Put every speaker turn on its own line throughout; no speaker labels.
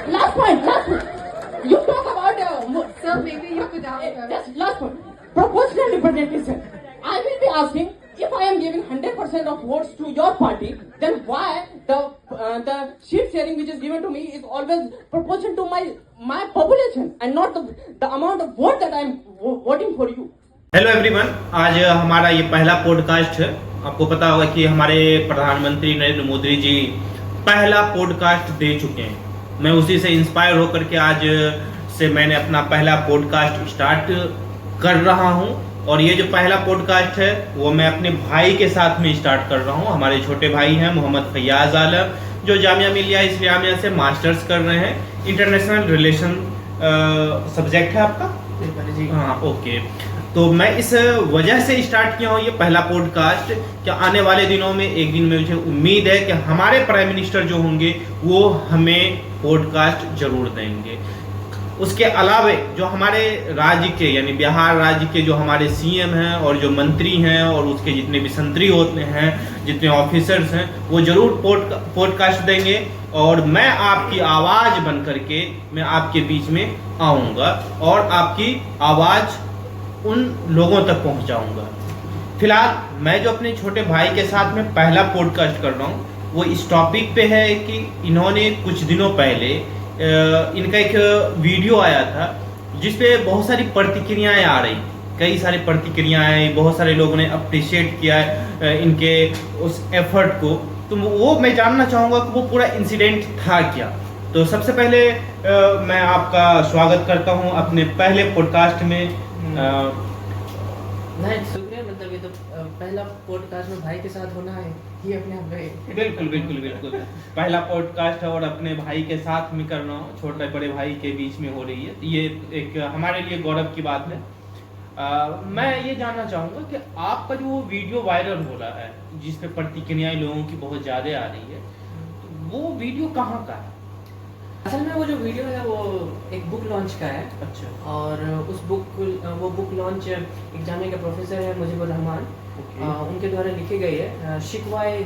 Last point. You talk about
Sir, maybe you could answer.
just last point. Proportional representation. I will be asking, if I am giving 100% of votes to your party, then why the seat sharing which is given to me is always proportional to my population and not the amount of vote that I am voting for you.
Hello everyone, आज हमारा ये पहला podcast है। आपको पता होगा कि हमारे प्रधानमंत्री नरेंद्र मोदी जी पहला पॉडकास्ट दे चुके हैं। मैं उसी से इंस्पायर होकर के आज से मैंने अपना पहला पॉडकास्ट स्टार्ट कर रहा हूं। और ये जो पहला पॉडकास्ट है वो मैं अपने भाई के साथ में स्टार्ट कर रहा हूं। हमारे छोटे भाई हैं मोहम्मद फैयाज आलम, जो जामिया मिलिया इस्लामिया से मास्टर्स कर रहे हैं। इंटरनेशनल रिलेशन सब्जेक्ट है आपका? हाँ, ओके। तो मैं इस वजह से स्टार्ट किया हूँ ये पहला पॉडकास्ट कि आने वाले दिनों में एक दिन मुझे उम्मीद है कि हमारे प्राइम मिनिस्टर जो होंगे वो हमें पॉडकास्ट जरूर देंगे। उसके अलावा जो हमारे राज्य के यानी बिहार राज्य के जो हमारे सीएम हैं और जो मंत्री हैं और उसके जितने भी संतरी होते हैं, जितने ऑफिसर्स हैं, वो जरूर पॉडकास्ट देंगे। और मैं आपकी आवाज़ बन करके मैं आपके बीच में आऊँगा और आपकी आवाज़ उन लोगों तक पहुंचाऊंगा। फिलहाल मैं जो अपने छोटे भाई के साथ में पहला पॉडकास्ट कर रहा हूं वो इस टॉपिक पे है कि इन्होंने कुछ दिनों पहले इनका एक वीडियो आया था जिसपे बहुत सारी प्रतिक्रियाएं आ रही, कई सारी प्रतिक्रियाएं, बहुत सारे लोगों ने अप्रिशिएट किया इनके उस एफर्ट को। तो वो मैं जानना चाहूँगा कि वो पूरा इंसिडेंट था क्या। तो सबसे पहले मैं आपका स्वागत करता हूँ अपने पहले पॉडकास्ट में।
नहीं, शुक्रिया। मतलब ये तो पहला पॉडकास्ट में भाई के साथ होना है, ये अपने आप में
बिल्कुल पहला पॉडकास्ट है और अपने भाई के साथ में कर रहा हूँ, छोटे बड़े भाई के बीच में हो रही है। ये एक हमारे लिए गौरव की बात है। मैं ये जानना चाहूँगा कि आपका जो वीडियो वायरल हो रहा है जिस पे प्रतिक्रियाएं लोगों की बहुत ज़्यादा आ रही है, तो वो वीडियो कहाँ का है?
असल में वो जो वीडियो है वो एक बुक लॉन्च का है।
अच्छा।
और उस वो बुक लॉन्च एक जामिया के प्रोफेसर है मुजीबुर रहमान, उनके द्वारा लिखी गई है। शिकवाए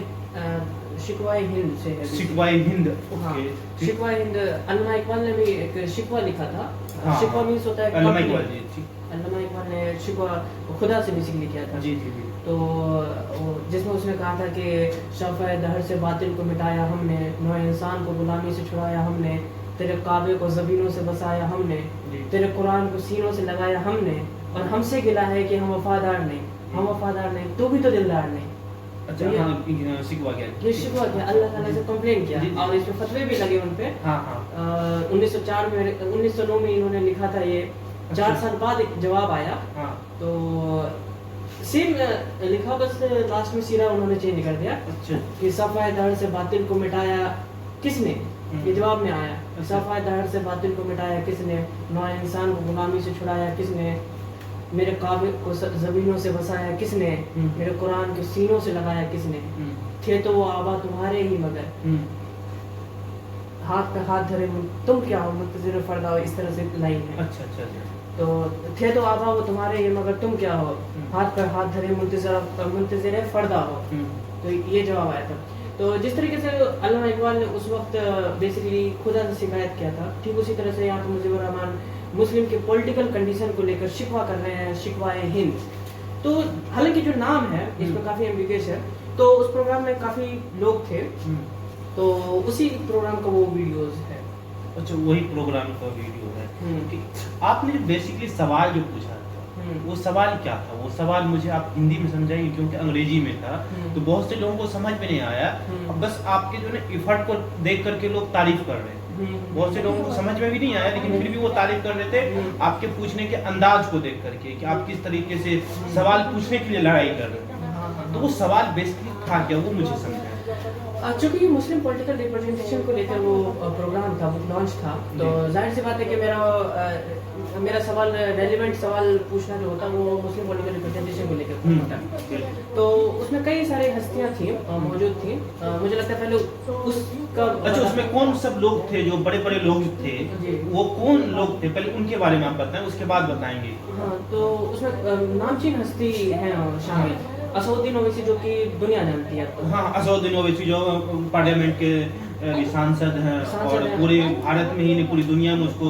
हिंद से है।
शिकवाए हिंद,
हाँ, शिकवाए हिंद। अल्लामा इकबाल ने भी एक शिकवा लिखा था।
हाँ,
शिकवा मीन्स होता है
अल्लामा इकबाल जी।
अल्लामा इकबाल ने शिकवा खुदा से बेसिकली किया था।
जी।
तो जिसमें उसने कहा था कि शफ़े दहर से बातिल को मिटाया हमने, नौ इंसान को गुलामी से छुड़ाया हमने, तेरे काबे को ज़मीनों से बसाया हमने, तेरे कुरान को सीनों से लगाया हमने, और हमसे गिला है कि हम वफादार नहीं, तू भी तो दिलदार नहीं।
अच्छा, हाँ, शिकवा क्या?
ये शिकवा क्या, अल्लाह ताला से कंप्लेन किया और इस पे फतवे भी लगे उन पे। 1909 में इन्होंने लिखा था ये। 4 साल बाद एक जवाब आया। तो सेम लिखा, बस लास्ट में सीरा उन्होंने चेंज कर दिया।
अच्छा। कि
सफ़ाए दहर से बातिल को मिटाया किसने, ये जवाब में आया। सफ़ाए दहर से बातिल को मिटाया किसने, नौ इंसान को गुलामी से छुड़ाया किसने, मेरे काबे को ज़मीनों से बसाया किसने, मेरे कुरान के सीनों से लगाया किसने, थे तो वो आबा तुम्हारे ही मगर हाथ पे हाथ धरे तुम क्या हो मुंतज़िर फरदा हो, इस तरह से लाइन है।
अच्छा।
तो थे तो आबा वो तुम्हारे ही मगर तुम क्या हो, हाथ पर हाथ धरे मुंतज़िर फरदा हो। तो ये जवाब आया था। तो जिस तरीके से अल्लामा इकबाल ने उस वक्त बेसिकली खुदा से शिकायत किया था, ठीक उसी तरह से यहाँ पर मुजीबुर रहमान मुस्लिम के पॉलिटिकल कंडीशन को लेकर शिकवा कर रहे हैं, शिकवाए हिंद। तो हालांकि जो नाम है इसमें काफ़ी एम्बिगुअस है। तो उस प्रोग्राम में काफ़ी लोग थे, तो उसी प्रोग्राम का वो वीडियोस है।
अच्छा, वही प्रोग्राम का वीडियो है। आपने बेसिकली सवाल जो पूछा था वो सवाल क्या था? वो सवाल मुझे आप हिंदी में समझाएंगे क्योंकि अंग्रेजी में था तो बहुत से लोगों को समझ में नहीं आया। अब बस आपके जो है एफर्ट को देख करके लोग तारीफ कर रहे हैं, बहुत से लोगों को समझ में भी नहीं आया लेकिन फिर भी वो तारीफ कर रहे थे आपके पूछने के अंदाज को देख करके कि आप किस तरीके से सवाल पूछने के लिए लड़ाई कर रहे थे। तो वो सवाल बेसिकली था क्या, वो मुझे समझाया।
चूंकि मुस्लिम पॉलिटिकल रिप्रेजेंटेशन को लेकर वो प्रोग्राम था, बुक लॉन्च था, तो जाहिर सी बात है कि मेरा सवाल रेलिवेंट सवाल पूछना जो होता है वो मुस्लिम पॉलिटिकल रिप्रेजेंटेशन को लेकर होता है। तो उसमें कई सारी हस्तियां थी मौजूद थी। मुझे लगता है पहले उसका
अच्छा, उसमें कौन सब लोग थे जो बड़े बड़े लोग थे, वो कौन लोग थे पहले उनके बारे में आप बताएं, उसके बाद बताएंगे।
हाँ, तो उसमें नामचीन हस्ती है शामिल। असदुद्दीन ओवैसी जो कि दुनिया जानती है आपको।
हाँ, असदुद्दीन ओवैसी जो पार्लियामेंट के सांसद हैं और
हैं।
पूरे भारत में ही नहीं पूरी दुनिया में उसको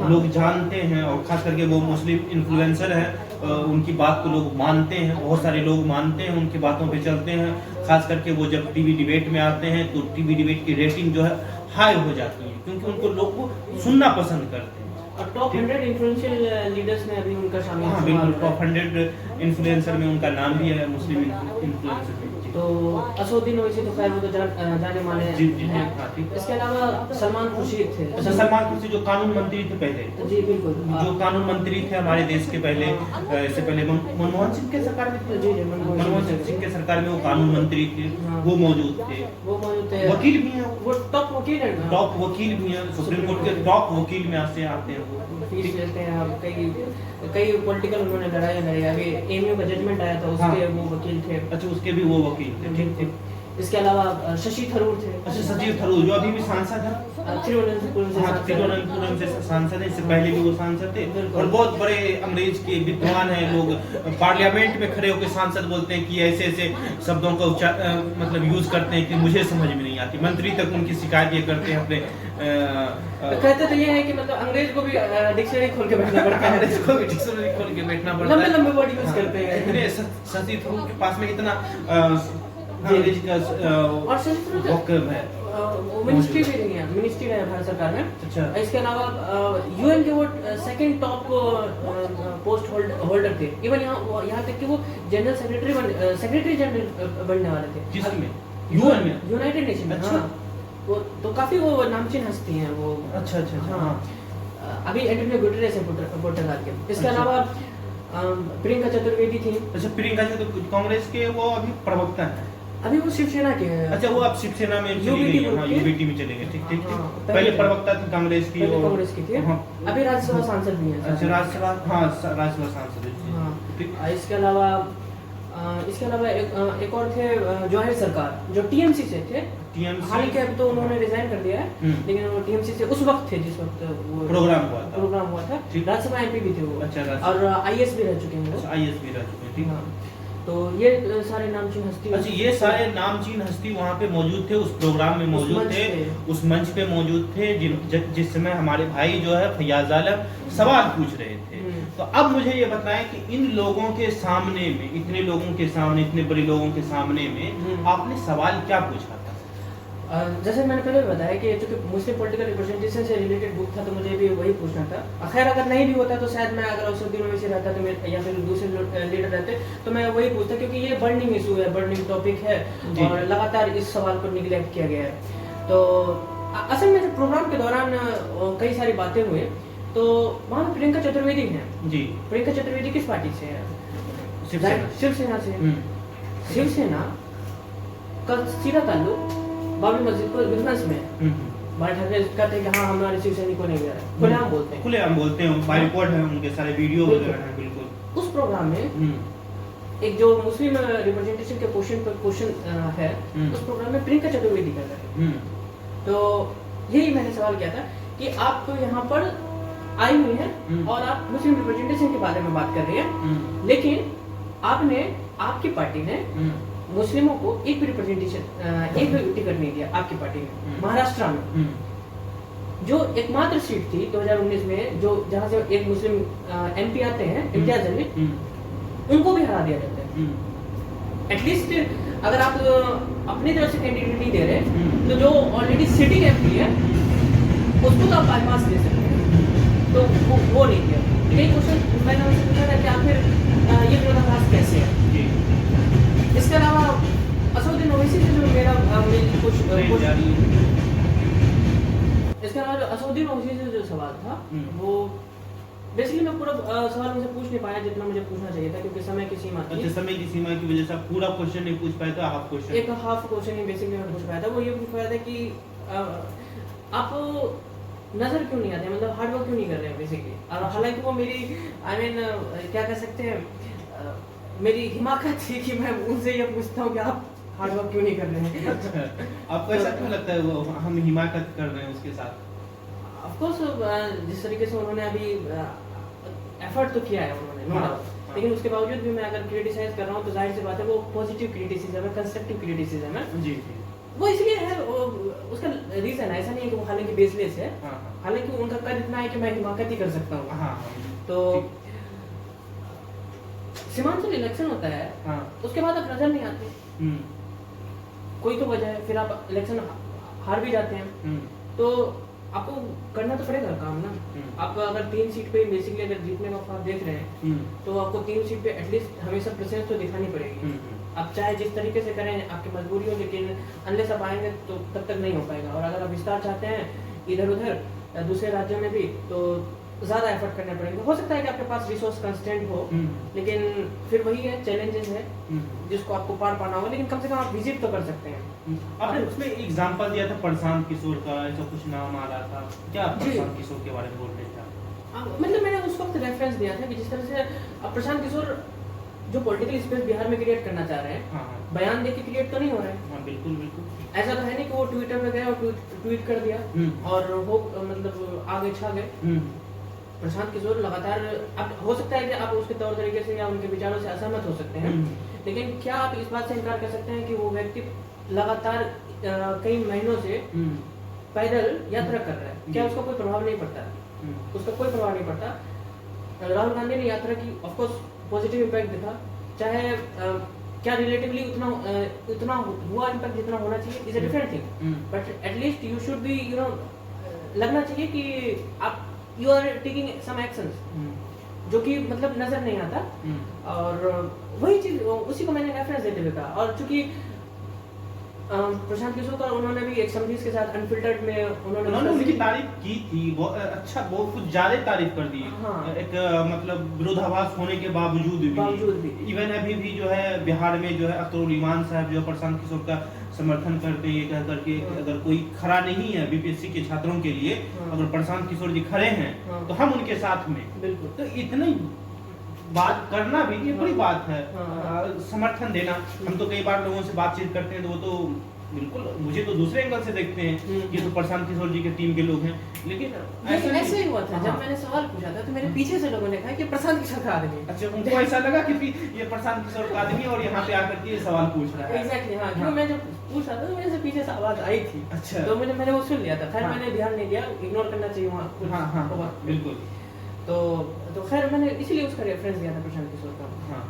लोग जानते हैं, और खास करके वो मुस्लिम इन्फ्लुएंसर है, उनकी बात को लोग मानते हैं, बहुत सारे लोग मानते हैं, उनकी बातों पे चलते हैं। खास करके वो जब टीवी डिबेट में आते हैं तो टीवी डिबेट की रेटिंग जो है हाई हो जाती है, क्योंकि उनको लोग को सुनना पसंद करते हैं।
और टॉप 100 इन्फ्लुएंशियल लीडर्स में अभी उनका शामिल
हाँ बिल्कुल, टॉप 100 इन्फ्लुएंसर में उनका नाम भी है, मुस्लिम इन्फ्लुएंसर में।
तो असदुद्दीन ओवैसी तो खैर वो तो जाने माने
जी जी
हैं।
हाँ, ठीक।
इसके अलावा सलमान खुर्शीद थे।
अच्छा, सलमान खुर्शीद जो कानून मंत्री थे पहले,
जी बिल्कुल,
जो कानून मंत्री थे हमारे देश के पहले, इससे पहले मनमोहन सिंह के सरकार में थे।
जी जी
मनमोहन सिंह के सरकार में वो कानून मंत्री थे,
हाँ।
वो मौजूद थे।
वो मौजूद थे।
वकील भी हैं,
वो टॉप वकील है ना?
टॉप वकील भी हैं, सुप्रीम कोर्ट के टॉप वकील में से आते हैं वो।
फीस लेते हैं। अब कई पॉलिटिकल उन्होंने लड़ाई लड़ी। अभी एमयू का जजमेंट आया था, उसके
हाँ।
वो वकील थे।
अच्छा, उसके भी वो वकील थे, ठीक थे।
इसके अलावा शशि थरूर थे।
अच्छा, सचिव थरूर जो अभी भी सांसद हैं,
तिरुवनंतपुरम से
हाँ,
सांसद हैं।
तिरुवनंतपुरम से सांसद है, इससे पहले भी वो सांसद थे।
बिल्कुल।
और बहुत बड़े अंग्रेज के विद्वान हैं लोग, पार्लियामेंट में खड़े होकर सांसद बोलते हैं कि ऐसे ऐसे शब्दों का मतलब यूज करते हैं कि मुझे समझ में नहीं आती। मंत्री तक उनकी शिकायत ये करते हैं अपने
कहते तो ये है कि मतलब अंग्रेज को भी डिक्शनरी खोल के बैठना पड़ता है।
अंग्रेज को भी डिक्शनरी खोल के बैठना पड़ता है,
लंबे लंबे वर्ड यूज करते हैं।
इतने शशि थरूर के पास में इतना
जी।
अंग्रेज का
और शशि थरूर
वक्तव्य है।
मिनिस्ट्री भी नहीं है, मिनिस्ट्री है भारत सरकार में।
अच्छा।
इसके अलावा यूएन के वो सेकंड टॉप पोस्ट होल्डर थे। इवन यहाँ तक कि वो जनरल सेक्रेटरी जनरल बनने वाले थे।
किसमें? यूएन में?
यूनाइटेड नेशन में।
अच्छा।
हाँ। वो तो काफी वो नामचीन हस्ती हैं वो।
अच्छा अच्छा अच्छा।
हाँ। अभी एंटोनियो गुटेरेस है पुर्तगाल के। इसके
अच्छा।
अलावा प्रियंका चतुर्वेदी थी।
अच्छा, प्रियंका जी तो कांग्रेस के वो अभी प्रवक्ता हैं।
अभी वो शिवसेना के हैं।
अच्छा, वो अब शिवसेना में चली
UBT
गई है, हाँ,
के?
यूबीटी में चले गए, ठीक ठीक
हाँ,
ठीक। पहले प्रवक्ता थी कांग्रेस की,
पहले
और
कांग्रेस की थी।
हाँ।
अभी राज्यसभा सांसद भी हैं।
अच्छा, राज्यसभा, हाँ, राज्यसभा सांसद हैं।
हाँ।
ठीक।
इसके अलावा एक और थे जवाहिर सरकार, जो टीएमसी से थे।
टीएमसी
हाल ही के अभी तो उन्होंने रिजाइन कर दिया है, लेकिन वो टीएमसी से उस वक्त थे जिस वक्त वो
प्रोग्राम हुआ था। ठीक।
राज्यसभा एमपी भी थे वो।
अच्छा, राज्यसभा।
और आईएएस भी रह चुके हैं वो।
अच्छा, आईएएस भी रह चुके हैं, ठीक।
हाँ। तो ये सारे नामचीन हस्ती।
अच्छा, ये सारे नामचीन हस्ती वहाँ पे मौजूद थे, उस प्रोग्राम में मौजूद थे, उस मंच पे मौजूद थे, जिस समय हमारे भाई जो है फैयाज आलम सवाल पूछ रहे थे। तो अब मुझे ये बताएं कि इन लोगों के सामने में, इतने लोगों के सामने, इतने बड़े लोगों के सामने में आपने सवाल क्या पूछा था?
जैसे मैंने पहले भी बताया कि चूंकि मुस्लिम पॉलिटिकल रिप्रेजेंटेशन से रिलेटेड बुक था, तो मुझे भी वही पूछना था। खैर अगर नहीं भी होता तो शायद मैं, अगर असदुद्दीन ओवैसी रहता तो मैं, या फिर दूसरे लीडर रहते तो मैं वही पूछता, क्योंकि ये बर्निंग इशू है, बर्निंग टॉपिक है, और लगातार इस सवाल को निगलेक्ट किया गया है। तो असल में प्रोग्राम के दौरान कई सारी बातें हुई, तो वहाँ प्रियंका चतुर्वेदी हैं जी। प्रियंका चतुर्वेदी किस पार्टी से है? शिवसेना से। शिवसेना का सीधा ताल्लुक बाबरी मस्जिद को विध्वंस में। भाई ठाकरे कहते हैं कि हाँ हमारे शिवसैनिक को नहीं गया, खुलेआम बोलते हैं,
खुलेआम बोलते हैं, बाय रिकॉर्ड है, उनके सारे वीडियो वगैरह हैं। बिल्कुल।
उस प्रोग्राम में एक जो मुस्लिम रिप्रेजेंटेशन के क्वेश्चन है, उस प्रोग्राम में प्रियंका चतुर्वेदी कर रहे हैं। तो यही मैंने सवाल किया था कि आप यहाँ पर आई हुई हैं और आप मुस्लिम रिप्रेजेंटेशन के बारे में बात कर रही हैं, लेकिन आपकी पार्टी ने मुस्लिमों को एक टिकट नहीं दिया। आपकी पार्टी ने महाराष्ट्र में जो एकमात्र सीट थी 2019 में, जो जहां से एक मुस्लिम एमपी आते हैं, इम्तियाज अली, उनको भी हरा दिया जाता है। एटलीस्ट अगर आप अपनी तरफ से कैंडिडेट नहीं दे रहे, तो जो ऑलरेडी सिटिंग एमपी है उसको तो आप बाईपास दे सकते हैं, तो वो नहीं दिया। यही क्वेश्चन मैंने उनसे पूछा था कि आखिर ये विरोधाभास कैसे है। इसके अलावा असदुद्दीन ओवैसी से जो मेरी कुछ इसके अलावा जो असदुद्दीन ओवैसी से जो सवाल था, वो बेसिकली मैं पूरा सवाल उनसे पूछ नहीं पाया जितना मुझे पूछना चाहिए था, क्योंकि समय की सीमा थी।
समय की सीमा की वजह से आप पूरा क्वेश्चन नहीं पूछ पाए, तो हाफ क्वेश्चन,
एक हाफ क्वेश्चन ही बेसिकली मैं पूछ पाया था। वो ये पूछ पाया था कि आप नजर क्यों नहीं आते, मतलब हार्ड वर्क क्यों नहीं कर रहे हैं बेसिकली। और हालांकि वो मेरी क्या कह सकते हैं, मेरी हिमाकत थी कि मैं उनसे ये पूछता हूँ कि आप हार्ड वर्क क्यों नहीं कर रहे हैं।
आपको ऐसा क्यों लगता है वो हम हिमाकत कर रहे हैं उसके साथ?
ऑफ कोर्स जिस तरीके से उन्होंने अभी एफर्ट तो किया है उन्होंने, नो डाउट, लेकिन उसके बावजूद भी मैं अगर क्रिटिसाइज कर रहा हूँ तो जाहिर सी बात है वो पॉजिटिव क्रिटिसिज्म है, कंस्ट्रक्टिव क्रिटिसिज्म है।
जी जी।
वो इसलिए है, उसका रीजन ऐसा नहीं है कि वो हालांकि बेसलेस है,
हाँ,
हालांकि उनका कद इतना है कि मैं हिमाकत ही कर सकता हूँ।
हाँ,
तो सीमांचल इलेक्शन होता है,
हाँ,
उसके बाद आप नजर नहीं आते, कोई तो वजह है, फिर आप इलेक्शन हार भी जाते हैं, तो आपको करना तो पड़ेगा काम ना। आप अगर 3 सीट पे बेसिकली अगर जीतने का आप देख रहे हैं तो आपको 3 सीट पे एटलीस्ट हमेशा प्रेजेंस तो दिखानी पड़ेगी। आप चाहे जिस तरीके से करें, आपकी मजबूरी हो, लेकिन अनलेस आप आएंगे तो तब तक नहीं हो पाएगा। और अगर आप विस्तार चाहते हैं इधर उधर दूसरे राज्यों में भी तो ज्यादा एफर्ट करने पड़ेंगे। हो सकता है कि आपके पास रिसोर्स कंस्टेंट हो, लेकिन फिर वही है, चैलेंजेस है जिसको आपको पार पाना होगा, लेकिन कम से कम आप विजिट तो कर सकते हैं।
आपने उसमें एग्जांपल दिया था प्रशांत किशोर का, ऐसा कुछ नाम आ रहा था क्या?
जी।
प्रशांत किशोर के बारे में बोल रहे थे आप?
मतलब मैंने उस वक्त रेफरेंस दिया था कि जिस तरह से अब प्रशांत किशोर जो पॉलिटिकल स्पेस बिहार में क्रिएट करना चाह रहे हैं,
हाँ,
बयान देके क्रिएट तो नहीं हो रहे हैं।
हाँ, बिल्कुल बिल्कुल।
ऐसा तो है नहीं कि वो ट्विटर पे गए और ट्वीट कर दिया और वो मतलब आगे छा गए। प्रशांत किशोर लगातार, अब हो सकता है कि आप उसके तौर तरीके से या उनके विचारों से असहमत हो सकते हैं, लेकिन क्या आप इस बात से इनकार कर सकते हैं कि वो व्यक्ति लगातार कई महीनों से पैदल यात्रा कर रहा है? क्या उसका कोई प्रभाव नहीं पड़ता? उसका कोई प्रभाव नहीं पड़ता। राहुल गांधी ने यात्रा की, ऑफ कोर्स पॉजिटिव इम्पैक्ट दिखा, चाहे क्या रिलेटिवली उतना हुआ इम्पैक्ट जितना होना चाहिए is a different thing, but at least you should be लगना चाहिए कि आप you are taking some actions, जो कि मतलब नजर नहीं आता। और वही चीज, उसी को मैंने रेफरेंस देते हुए कहा। और चूंकि प्रशांत किशोर का उन्होंने भी एक समझीज के साथ अनफिल्टर्ड में
उन्होंने उनकी तारीफ की थी, अच्छा बहुत कुछ ज्यादा तारीफ कर दी।
हाँ।
एक मतलब विरोधाभास होने के बावजूद भी इवन अभी भी जो है बिहार में जो है अख्तरुल ईमान साहब जो है प्रशांत किशोर का समर्थन करते हैं, ये कह करके अगर कोई खड़ा नहीं है बीपीएससी के छात्रों के लिए, अगर प्रशांत किशोर जी खड़े हैं तो हम उनके साथ में।
बिल्कुल।
तो इतनी बात करना भी ये बड़ी बात है, समर्थन देना। हम तो कई बार लोगों से बातचीत करते हैं तो वो तो बिल्कुल मुझे तो दूसरे एंगल से देखते हैं कि तो प्रशांत किशोर जी के टीम के लोग हैं, लेकिन
ऐसे ही हुआ था। जब मैंने सवाल पूछा था तो मेरे पीछे से लोगों ने कहा कि प्रशांत किशोर का आदमी।
अच्छा, उनको ऐसा लगा कि ये प्रशांत किशोर का आदमी और यहाँ पे आकर के ये सवाल पूछ रहा है।
एग्जैक्टली, हाँ, क्योंकि मैं जब पूछ रहा था तो मेरे से पीछे से आवाज आई थी।
अच्छा,
तो मैंने वो सुन लिया था। खैर मैंने ध्यान नहीं दिया, इग्नोर करना चाहिए वहाँ।
हाँ हाँ हाँ, बिल्कुल।
तो खैर मैंने इसीलिए उसका रेफरेंस दिया था प्रशांत किशोर का।
हाँ।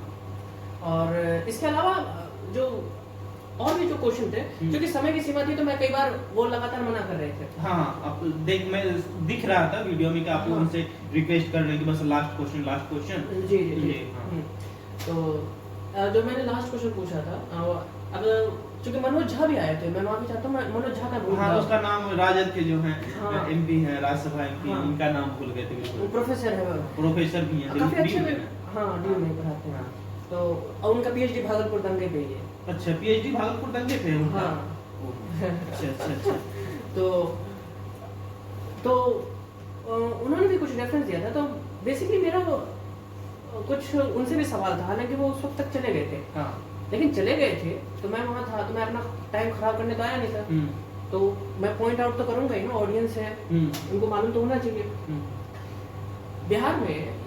और इसके अलावा जो और भी जो क्वेश्चन थे, क्योंकि समय की सीमा थी तो मैं कई बार वो लगातार मना कर रहे थे।
हाँ, अब मैं दिख रहा था वीडियो में कि आप लोग उनसे रिक्वेस्ट कर रहे हैं कि बस लास्ट क्वेश्चन।
जी जी जी। तो जो मैंने लास्ट क्वेश्चन पूछा था, अब चूंकि मनोज झा भी आए थे, मैं माफी चाहता हूँ, मनोज झा का भूल
हाँ,
गया।
उसका नाम राजद के जो हैं
हाँ।
एमपी हैं, राज्यसभा एमपी,
हाँ।
इनका नाम भूल गए थे बिल्कुल।
प्रोफेसर है वो,
प्रोफेसर भी हैं,
काफी अच्छे
डीन
में,
हैं।
हाँ डीन में पढ़ाते हैं। तो और उनका पीएचडी भागलपुर दंगे पे ही है।
अच्छा, पीएचडी भागलपुर दंगे पे है उनका।
हाँ।
अच्छा अच्छा अच्छा।
तो उन्होंने भी कुछ रेफरेंस दिया था, तो बेसिकली मेरा कुछ उनसे भी सवाल था, हालांकि वो उस वक्त तक चले गए थे।
हाँ।
लेकिन चले गए थे तो मैं वहाँ था, तो मैं अपना टाइम खराब करने तो आया नहीं था। तो मैं पॉइंट आउट तो करूंगा ही ना, ऑडियंस है, उनको मालूम तो होना चाहिए। बिहार में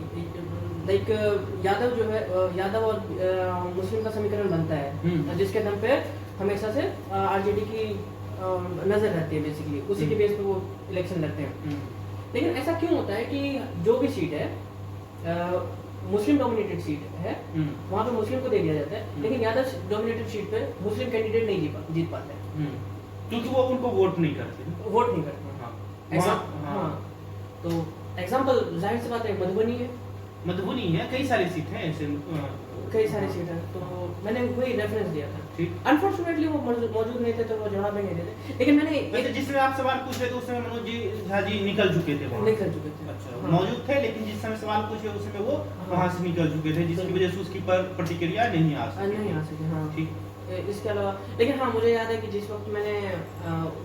लाइक यादव जो है, यादव और मुस्लिम का समीकरण बनता है, जिसके दम पे हमेशा से आरजेडी की नजर रहती है, बेसिकली उसी के बेस पे वो इलेक्शन लड़ते हैं। लेकिन ऐसा क्यों होता है कि जो भी सीट है मुस्लिम डोमिनेटेड सीट है, वहाँ पे मुस्लिम को दे दिया जाता है, लेकिन यादव डोमिनेटेड सीट पे मुस्लिम कैंडिडेट नहीं जीत पाते,
क्योंकि वो उनको वोट नहीं करते।
वोट नहीं करते। हाँ, तो एग्जाम्पल जाहिर सी बात है
मधुबनी है, कई सारी सीट हैं ऐसे,
कई सारी सीट है। तो मैंने वही रेफरेंस दिया था। अनफॉर्चुनेटली वो मौजूद नहीं थे तो वो जवाब भी नहीं देते, लेकिन मैंने
जिसमें आप सवाल पूछे तो उस समय मनोज झा जी निकल चुके थे वहाँ।
निकल चुके थे।
अच्छा, मौजूद थे, लेकिन जिस समय सवाल पूछे उस समय वो वहाँ से निकल चुके थे, जिसकी वजह से उसकी प्रतिक्रिया नहीं आ सकी।
हाँ
ठीक।
इसके अलावा लेकिन हाँ, मुझे याद है कि जिस वक्त मैंने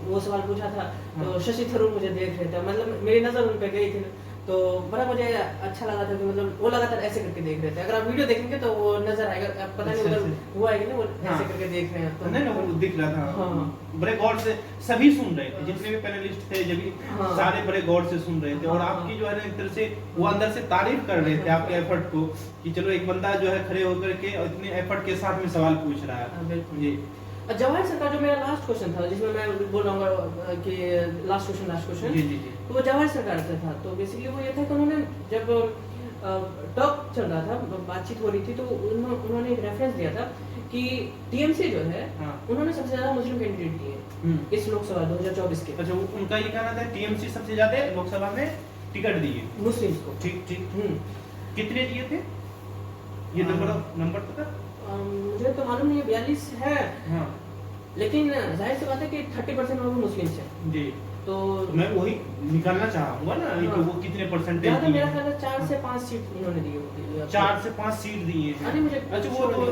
वो सवाल पूछा था तो शशि थरूर मुझे देख रहे थे, मतलब मेरी नजर उन पे गई थी, तो बड़ा मुझे अच्छा लगा था कि मतलब वो लगातार ऐसे करके देख रहे थे। अगर आप वीडियो देखेंगे तो वो नजर आएगा, अब पता नहीं
अच्छा,
उधर हुआ है कि नहीं, वो
हाँ।
ऐसे करके देख रहे हैं तो
नहीं वो दिख रहा था।
हाँ।
बड़े गौर से सभी सुन रहे थे, जितने भी पैनलिस्ट थे जब भी
हाँ।
सारे बड़े गौर से सुन रहे थे। और
हाँ।
आपकी जो है ना एक तरह से वो अंदर से तारीफ कर रहे थे आपके एफर्ट को, कि चलो एक बंदा जो है खड़े होकर के और इतने एफर्ट के साथ में सवाल पूछ रहा
हाँ,
है।
बिल्कुल।
जी
जवाहर सरकार जो मेरा लास्ट क्वेश्चन था, जिसमें मैं बोल रहा हूँ कि लास्ट क्वेश्चन
जी जी जी।
तो वो जवाहर सरकार से था। तो बेसिकली वो ये था कि उन्होंने जब टॉक चल रहा था, बातचीत हो रही थी, तो उन्होंने एक रेफरेंस दिया था कि टीएमसी जो है
हाँ।
उन्होंने सबसे ज्यादा मुस्लिम कैंडिडेट दिए इस लोकसभा 2024 के।
अच्छा उनका ये कहना था टीएमसी सबसे ज्यादा लोकसभा में टिकट दिए
मुस्लिम्स को।
ठीक ठीक। कितने दिए थे ये नंबर पता?
मुझे तो मालूम नहीं है, 42 है।
हाँ
लेकिन जाहिर सी बात है कि 30% और मुस्लिम्स हैं।
जी।
तो
मैं वही निकालना चाहूंगा ना कि वो कितने परसेंटेज
ज्यादा
दिए
मेरा
हैं।
ख्याल है 4 से 5 सीट उन्होंने दी होगी।
4 से 5 सीट दिए हैं।
अरे मुझे
अच्छा वो तो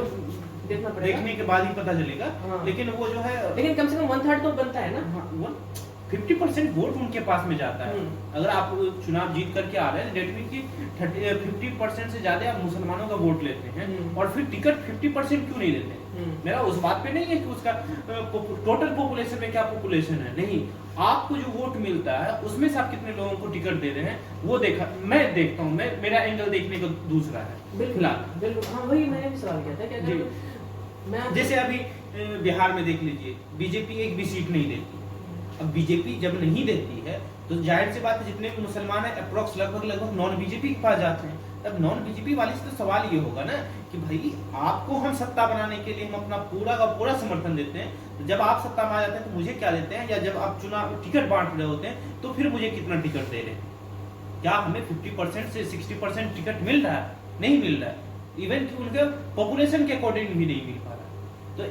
देखना पड़ेगा,
देखने के बाद ही पता चलेगा।
हाँ।
लेकिन वो जो है
लेकिन कम से कम 1/3 तो बनता है ना।
50% वोट उनके पास में जाता है।
हम्म।
अगर आप चुनाव जीत करके आ रहे हैं डेट मीन की 50% से ज्यादा आप मुसलमानों का वोट लेते हैं
हम्म।
और फिर टिकट 50% क्यों नहीं देते? मेरा उस बात पे नहीं है कि उसका टोटल पॉपुलेशन में क्या पॉपुलेशन है, नहीं, आपको जो वोट मिलता है उसमें से आप कितने लोगों को टिकट दे रहे हैं वो मैं देखता हूँ। मेरा एंगल देखने का दूसरा है
बिल्कुल
फिलहाल।
बिल्कुल। हाँ वही मैंने भी सवाल किया था कि
जी।
अगर मैं
जैसे अभी बिहार में देख लीजिए, बीजेपी एक भी सीट नहीं देती। अब बीजेपी जब नहीं देती है तो जाहिर सी बात है जितने भी मुसलमान है अप्रोक्स लगभग नॉन बीजेपी के पास जाते हैं। तब नॉन बीजेपी वाले से तो सवाल ये होगा ना कि भाई आपको हम सत्ता बनाने के लिए हम अपना पूरा का पूरा समर्थन देते हैं, तो जब आप सत्ता में आ जाते हैं तो मुझे क्या देते हैं, या जब आप चुनाव टिकट बांट रहे होते हैं तो फिर मुझे कितना टिकट दे रहे हैं? क्या हमें 50% से 60% टिकट मिल रहा है? नहीं मिल रहा है। इवन कि उनके पॉपुलेशन के अकॉर्डिंग भी नहीं मिल पा रहा है। तो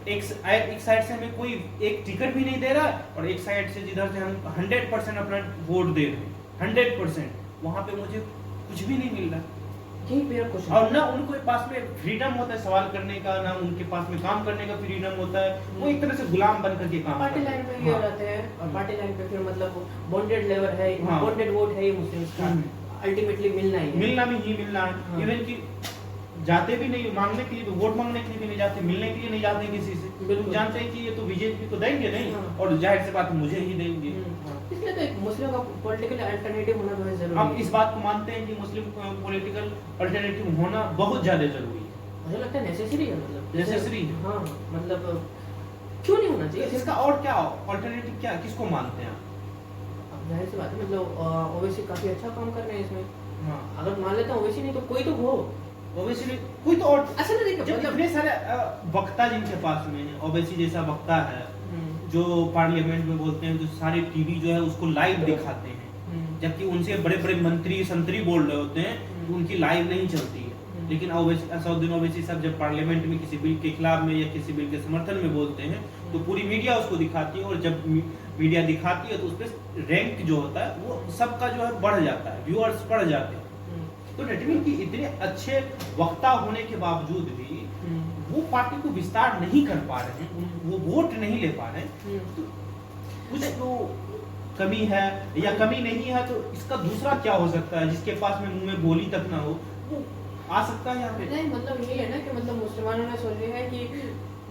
एक साइड से हमें कोई एक टिकट भी नहीं दे रहा है और एक साइड से जिधर से हम 100% अपना वोट दे रहे हैं 100%, वहां पे मुझे कुछ भी नहीं मिल रहा।
यही मेरा क्वेश्चन।
और ना उनके पास में फ्रीडम होता है सवाल करने का, ना उनके पास में काम करने का फ्रीडम होता है। वो एक तरह से गुलाम बन करके काम
पार्टी
करते
लाइन
हैं।
पे ये
हाँ।
रहते हैं और पार्टी लाइन पे फिर मतलब बॉन्डेड लेवल है,
हाँ।
बॉन्डेड वोट है ये मुस्लिम्स का, अल्टीमेटली मिलना ही है।
मिलना भी ही मिलना है।
हाँ।
इवन कि जाते भी नहीं मांगने के लिए, तो वोट मांगने के लिए भी नहीं जाते, मिलने के लिए नहीं जाते किसी से।
बिल्कुल।
जानते हैं कि ये तो बीजेपी को देंगे नहीं
हाँ।
और जाहिर सी बात मुझे ही देंगे। हाँ।
इसलिए तो एक मुस्लिम का पॉलिटिकल अल्टरनेटिव होना बहुत जरूरी
हम
है।
इस बात को मानते हैं कि मुस्लिम पॉलिटिकल अल्टरनेटिव होना बहुत ज्यादा जरूरी है।
मुझे लगता है नेसेसरी है, मतलब जैसे-
Necessary है।
हाँ मतलब क्यों नहीं होना चाहिए?
इसका और क्या अल्टरनेटिव क्या, किसको मानते हैं आप?
अब जाहिर सी बात है, मतलब ओवैसी काफी अच्छा काम कर रहे हैं इसमें।
हाँ
अगर मान लेता हूँ ओवैसी नहीं तो कोई तो हो।
ओवैसी कोई तो और
अच्छा ना देखो
जब
मतलब
इतने सारे वक्ता जिनके पास में है, ओवैसी जैसा वक्ता है जो पार्लियामेंट में बोलते हैं, जो सारे टीवी जो है उसको लाइव दिखाते हैं, जबकि उनसे बड़े बड़े मंत्री संतरी बोल रहे होते हैं तो उनकी लाइव नहीं चलती है। लेकिन असदुद्दीन ओवैसी साहब जब पार्लियामेंट में किसी बिल के खिलाफ में या किसी बिल के समर्थन में बोलते हैं तो पूरी मीडिया उसको दिखाती है, और जब मीडिया दिखाती है तो उसपे रैंक जो होता है वो सबका जो है बढ़ जाता है, व्यूअर्स बढ़ जाते हैं। तो डेट मीन कि इतने अच्छे वक्ता होने के बावजूद भी वो पार्टी को विस्तार नहीं कर पा रहे हैं, वो वोट नहीं ले पा रहे हैं। तो कुछ तो कमी है या कमी नहीं है, तो इसका दूसरा क्या हो सकता है? जिसके पास में मुंह में बोली तक ना हो वो आ सकता है यहाँ पे।
नहीं मतलब ये है ना कि मतलब मुसलमानों ने सोच लिया है कि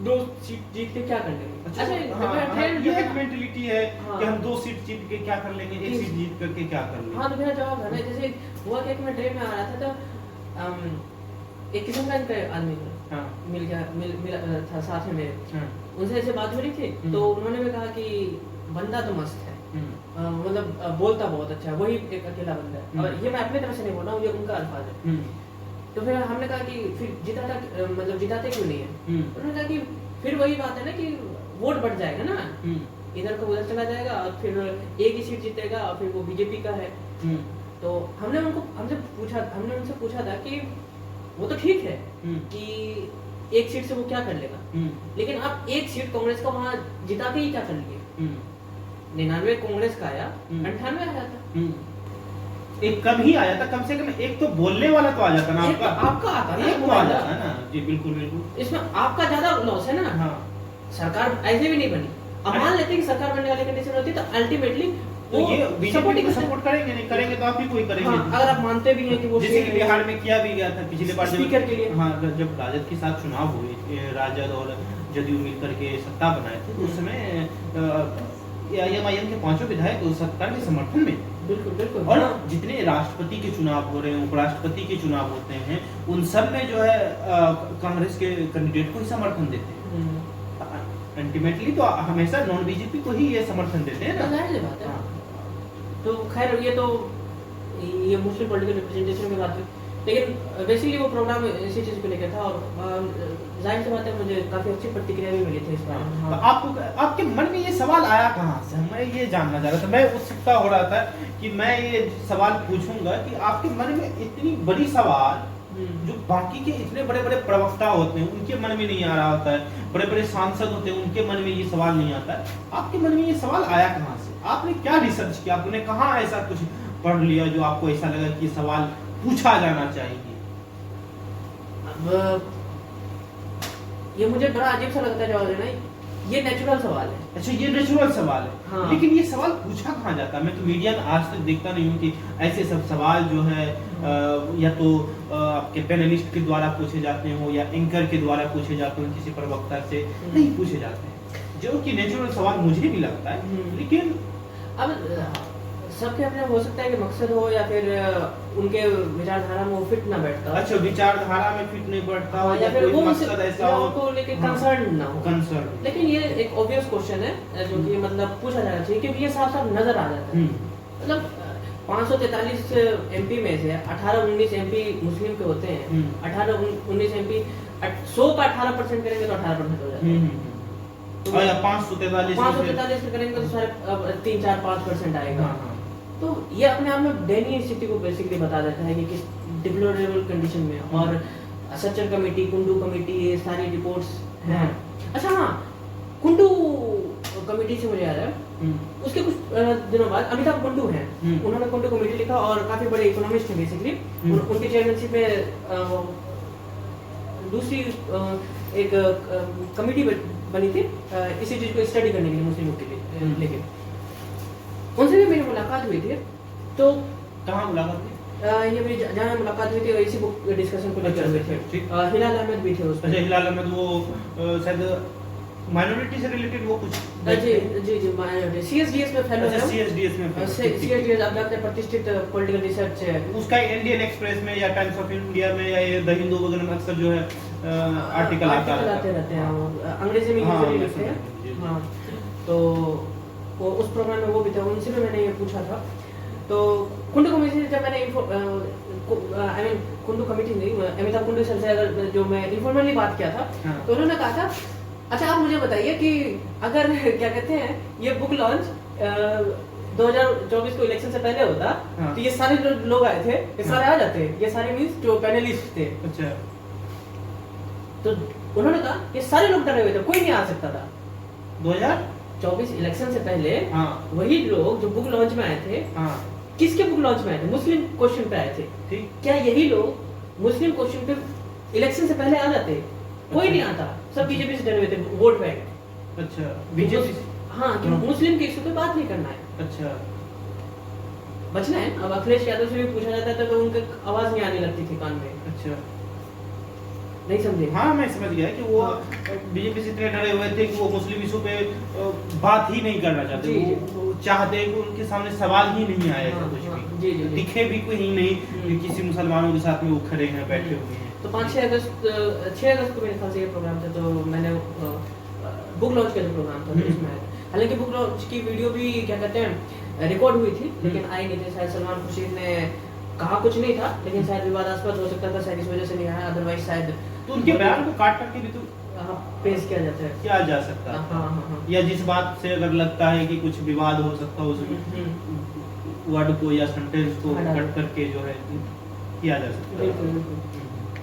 2 सीट जीत के क्या कर लेंगे।
अच्छा, ये एक मेंटलिटी है
हाँ।
कि हम 2 सीट जीत के क्या कर लेंगे, 1 सीट जीत करके क्या कर लेंगे।
हाँ तो मेरा जवाब है ना, जैसे हुआ कि मैं ट्रेन में आ रहा था तो एक किशनगंज का आदमी
हाँ
मिला था साथ में मेरे।
हाँ
उनसे ऐसे बात हो रही थी तो उन्होंने भी कहा कि बंदा तो मस्त है, मतलब बोलता बहुत अच्छा है, वही एक अकेला बंदा है। और ये मैं अपनी तरफ से नहीं बोल रहा हूँ, ये उनका अल्फाज है। तो फिर हमने कहा कि फिर जिताते क्यों नहीं है? उन्होंने कहा कि फिर वही बात है ना कि वोट बढ़ जाएगा ना, इधर का उधर चला जाएगा और फिर एक ही सीट जीतेगा और फिर वो बीजेपी का है। तो हमने उनसे पूछा था कि वो तो ठीक है कि एक सीट से वो क्या कर लेगा, लेकिन आप एक सीट कांग्रेस का वहां जिता के ही क्या कर लिए? 99 कांग्रेस का आया, 98 आया था।
एक कम ही आया था, कम से कम एक तो बोलने वाला तो आ जाता ना
एक तो आपका आता ना,
एक तो आ जाता ना। जी बिल्कुल बिल्कुल।
इसमें आपका ज्यादा लॉस है ना।
हाँ
सरकार ऐसे भी नहीं बनी। अब मान लेते हैं कि सरकार बनने वाली कंडीशन होती तो अल्टीमेटली
तो
वो
ये बीजेपी
supporting
को
है।
सपोर्ट करेंगे, नहीं करेंगे तो आप ही कोई करेंगे।
हाँ, अगर आप मानते भी हैं कि वो
जैसे कि बिहार में किया भी गया था पिछले बार
स्पीकर के लिए।
हाँ, जब राजद के साथ चुनाव हुए, राजद और जदयू मिलकर के सत्ता बनाए थे, तो उस समय एआईएमआईएम के 5 विधायक उस सरकार के समर्थन में।
बिल्कुल बिल्कुल।
और
हाँ।
जितने राष्ट्रपति के चुनाव हो रहे हैं, उपराष्ट्रपति के चुनाव होते हैं, उन सब में जो है कांग्रेस के कैंडिडेट को ही समर्थन देते हैं।
हम्म।
अल्टीमेटली तो हमेशा नॉन बीजेपी को ही ये समर्थन देते हैं ना।
जाहिर सी बात है।
हाँ।
तो खैर ये मुस्लिम पॉलिटिकल रिप्रेजेंटेशन की बात हुई, लेकिन बेसिकली वो प्रोग्राम इसी चीज को लेकर था और जाहिर सी बात है मुझे काफी अच्छी प्रतिक्रिया भी मिली थी इस बार।
तो
हाँ।
आपके मन में ये सवाल आया कहाँ से? मैं ये जानना चाह रहा था, मैं उत्सुकता हो रहा था कि मैं ये सवाल पूछूंगा कि आपके मन में इतनी बड़ी सवाल जो बाकी के इतने बड़े बड़े प्रवक्ता होते हैं उनके मन में नहीं आ रहा होता है, बड़े बड़े सांसद होते हैं उनके मन में ये सवाल नहीं आता है, आपके मन में ये सवाल आया कहाँ से? आपने क्या रिसर्च किया? आपने कहाँ ऐसा कुछ पढ़ लिया जो आपको ऐसा लगा कि ये सवाल पूछा जाना चाहिए?
अब ये मुझे बड़ा अजीब सा लगता है जवाब देना, ये नेचुरल सवाल है।
अच्छा, ये नेचुरल सवाल है।
हाँ।
लेकिन ये सवाल पूछा कहाँ जाता है? मैं तो मीडिया में आज तक देखता नहीं हूँ कि ऐसे सब सवाल जो है या तो आपके पैनलिस्ट के द्वारा पूछे जाते हो या एंकर के द्वारा पूछे जाते हो, किसी प्रवक्ता से नहीं पूछे जाते हैं, जो कि नेचुरल सवाल मुझे भी लगता है। लेकिन
अब सबके अपने हो सकता है कि मकसद हो या फिर उनके विचारधारा में वो फिट ना बैठता हो।
अच्छा, विचारधारा में फिट नहीं बैठता हो
हाँ,
या
फिर
कोई
वो
मकसद ऐसा हो
उनको लेके
हाँ।
कंसर्न ना हो।
कंसर्न।
लेकिन ये एक ऑब्वियस क्वेश्चन है जो कि मतलब पूछा जाना चाहिए, क्योंकि ये साफ साफ नजर आ जाता है। मतलब 543 एमपी में से 18-19 एमपी मुस्लिम के होते हैं। 18-19 एमपी 100 का 18% करेंगे तो 18% हो जाता है। तो 543 में करेंगे तो सारे 3-4-5% आएगा।
हाँ।
तो ये अपने आप में दयनीय स्थिति को बेसिकली बता देता है कि किस डिप्लोरेबल कंडीशन में। और सच्चर कमेटी, कुंडू कमेटी, ये सारी रिपोर्ट्स हैं। अच्छा हाँ, कुंडू कमेटी से मुझे याद है उसके कुछ दिनों बाद अमिताभ कुंडू हैं, उन्होंने कुंडू कमेटी लिखा और काफी बड़े इकोनॉमिस्ट हैं बेसिकली। उनकी चेयरमैनशिप में दूसरी एक कमेटी बनी थी इसी चीज को स्टडी करने के लिए, मुस्लिमों के लिए। लेकिन उनसे भी मेरी मुलाकात हुई थी। तो
कहाँ मुलाकात हुई?
ये मेरी जहाँ मुलाकात हुई थी इसी बुक डिस्कशन को लेकर हुए थे। हिलाल अहमद भी थे उस
अच्छा, हिलाल अहमद वो शायद माइनॉरिटी से रिलेटेड वो कुछ
जी जी जी माइनॉरिटी सीएसडीएस में फेलो है।
सीएसडीएस में
सीएसडीएस आप जानते हैं प्रतिष्ठित पॉलिटिकल रिसर्च है।
उसका इंडियन एक्सप्रेस में या टाइम्स ऑफ इंडिया में या ये द हिंदू वगैरह में अक्सर जो है आर्टिकल
आते रहते हैं, अंग्रेजी में
हाँ,
यूजुअली लिखते हैं। हाँ, तो वो उस प्रोग्राम में वो भी थे, उनसे भी मैंने ये पूछा था। तो कुंडू कमेटी से जब मैंने आई मीन कुंडू कमेटी नहीं, अमिताभ कुंडू सर से अगर जो मैं इनफॉर्मली बात किया था, तो उन्होंने कहा था अच्छा आप मुझे बताइए कि अगर क्या कहते हैं ये बुक लॉन्च 2024 को इलेक्शन से पहले होता तो ये सारे जो लोग आए थे ये सारे आ जाते, ये सारे मींस जो पैनलिस्ट थे।
अच्छा,
तो उन्होंने कहा ये सारे लोग डरे हुए थे, कोई नहीं आ सकता था
2024
इलेक्शन से पहले।
हाँ।
वही लोग जो बुक लॉन्च में आए थे,
हाँ।
किसके बुक लॉन्च में आए थे? मुस्लिम क्वेश्चन पे आए थे।
ठीक।
क्या यही लोग मुस्लिम क्वेश्चन पे इलेक्शन से पहले आ जाते? कोई नहीं आता, सब बीजेपी से डरे हुए थे, वोट बैंक।
अच्छा, बीजेपी।
हाँ, कि मुस्लिम के इशू पे बात नहीं करना है,
अच्छा,
बचना है। अब अखिलेश यादव से भी पूछा जाता था तो उनकी आवाज नहीं आने लगती थी कान में।
अच्छा,
नहीं समझे?
हाँ मैं समझ गया कि वो बीजेपी से इतने डरे हुए थे कि वो मुस्लिम इशू पे बात ही नहीं करना चाहते।
जी,
वो चाहते कि उनके सामने सवाल ही नहीं आए
हाँ,
कुछ
हाँ,
भी।
जी, जी, जी।
दिखे भी कोई नहीं कि किसी मुसलमानों के साथ में वो खड़े हैं, बैठे हुए हैं।
तो 6 अगस्त को मेरे ख्याल से ये प्रोग्राम था, तो मैंने बुक लॉन्च का जो प्रोग्राम था उसमें आया। हालांकि बुक लॉन्च की वीडियो भी क्या कहते हैं रिकॉर्ड हुई थी, लेकिन आई नहीं थी। शायद सलमान खुर्शीद ने कहा कुछ नहीं था, लेकिन शायद विवादास्पद हो सकता था, शायद इस वजह से नहीं आया। अदरवाइज शायद
तो उनके बयान को काट करके भी तो
पेश किया जाता है,
किया जा सकता है।
हाँ, हाँ, हाँ।
या जिस बात से अगर लगता है कि कुछ विवाद हो सकता है उस वर्ड को या सेंटेंस को कट करके जो है किया जा सकता
बिल्कुल
है।
बिल्कुल।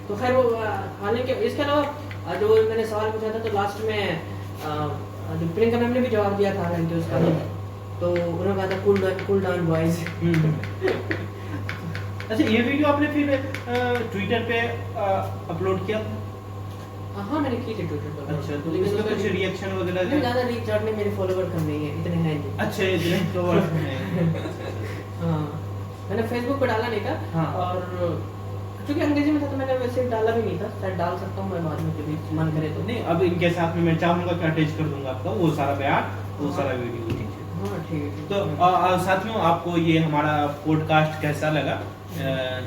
तो खैर वो हालांकि इसके अलावा जो मैंने सवाल पूछा था तो लास्ट में जो प्रियंका मैम ने भी जवाब दिया था हालांकि उसका, तो उन्होंने कहा था कूल डाउन बॉयज।
अच्छा, ये वीडियो आपने फिर ट्विटर पे अपलोड किया था?
हाँ मैंने की थी ट्विटर पर।
अच्छा, तो
लेकिन
इसमें
उसका
कुछ रिएक्शन
नहीं,
वगैरह?
ज़्यादा रीच आउट नहीं, मेरे फॉलोवर कम नहीं है, इतने हैं नहीं।
अच्छे इतने followers हैं।
हाँ मैंने फेसबुक पर डाला नहीं था।
हाँ।
और क्योंकि अंग्रेजी में था तो मैंने वैसे डाला भी नहीं था, शायद डाल सकता हूँ मैं बाद में कभी मन करे तो।
नहीं, अब इनके साथ में मैं चाहूंगा कि अटैच कर दूंगा आपका वो सारा बयान, वो सारा वीडियो, ठीक है?
हाँ ठीक है।
तो साथियों, आपको ये हमारा पॉडकास्ट कैसा लगा?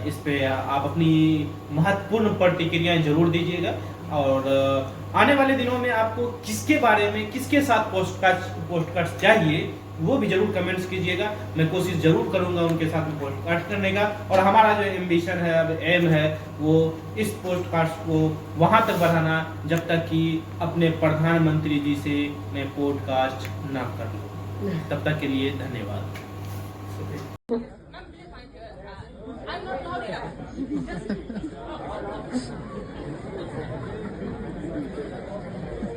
इस पे आप अपनी महत्वपूर्ण प्रतिक्रियाएं जरूर दीजिएगा। और आने वाले दिनों में आपको किसके बारे में, किसके साथ पॉडकास्ट चाहिए, वो भी जरूर कमेंट्स कीजिएगा। मैं कोशिश जरूर करूंगा उनके साथ में पॉडकास्ट करने का। और हमारा जो एम्बिशन है, अब एम है, वो इस पॉडकास्ट को वहां तक बढ़ाना जब तक कि अपने प्रधानमंत्री जी से मैं पॉडकास्ट ना कर लूं। तब तक के लिए धन्यवाद।
I'm not loud enough.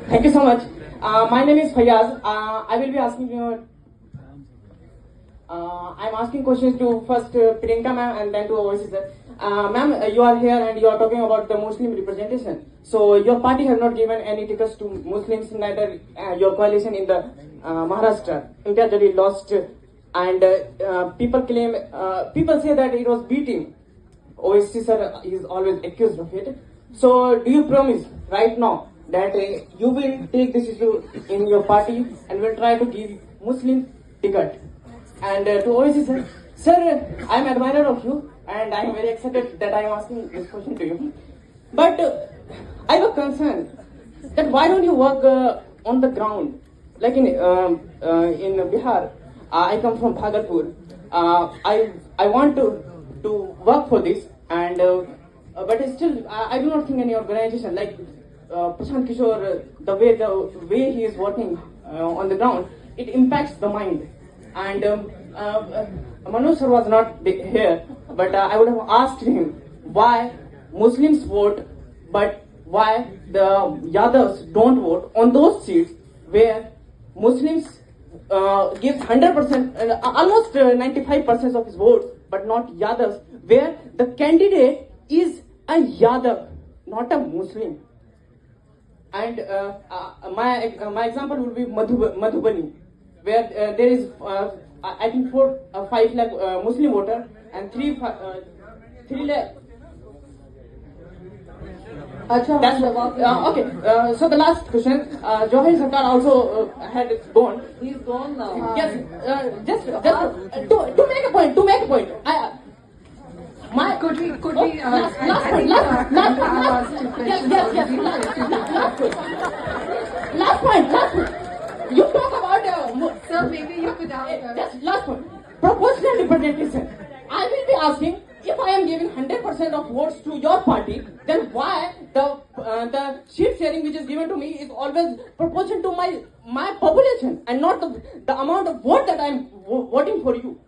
Thank you so much. My name is Fayaz. I will be asking you. I'm asking questions to first Priyanka ma'am and then to Oasis sir. Ma'am, you are here and you are talking about the Muslim representation. So your party has not given any tickets to Muslims, neither your coalition in the Maharashtra. India really lost, and people claim, people say that it was beating. Oasis sir is always accused of it. So do you promise right now that you will take this issue in your party and will try to give Muslim ticket? And to Oasis sir, I am admirer of you and I am very excited that I am asking this question to you. But I have a concern that why don't you work on the ground? Like in Bihar, I come from Bhagalpur. I want to work for this, and but still I do not think any organization like Prashant Kishore, the way he is working on the ground, it impacts the mind. And Manoj sir was not here, but I would have asked him why Muslims vote, but why the Yadavs don't vote on those seats where Muslims gives 100%, almost 95% of his votes, but not Yadavs, where the candidate is a Yadav, not a Muslim. And my example would be Madhubani, where there is I think 5 lakh Muslim voter and 3 lakh. That's okay. So the last question, Johari Sarkar also had gone.
He's gone now.
Yes, just to make a point.
Could we
last point. Last point. You talk about
Sir, maybe you could answer.
just last point. Proportional representation. I will be asking, if I am giving 100% of votes to your party, then why the seat sharing which is given to me is always proportional to my population and not the amount of vote that I am voting for you?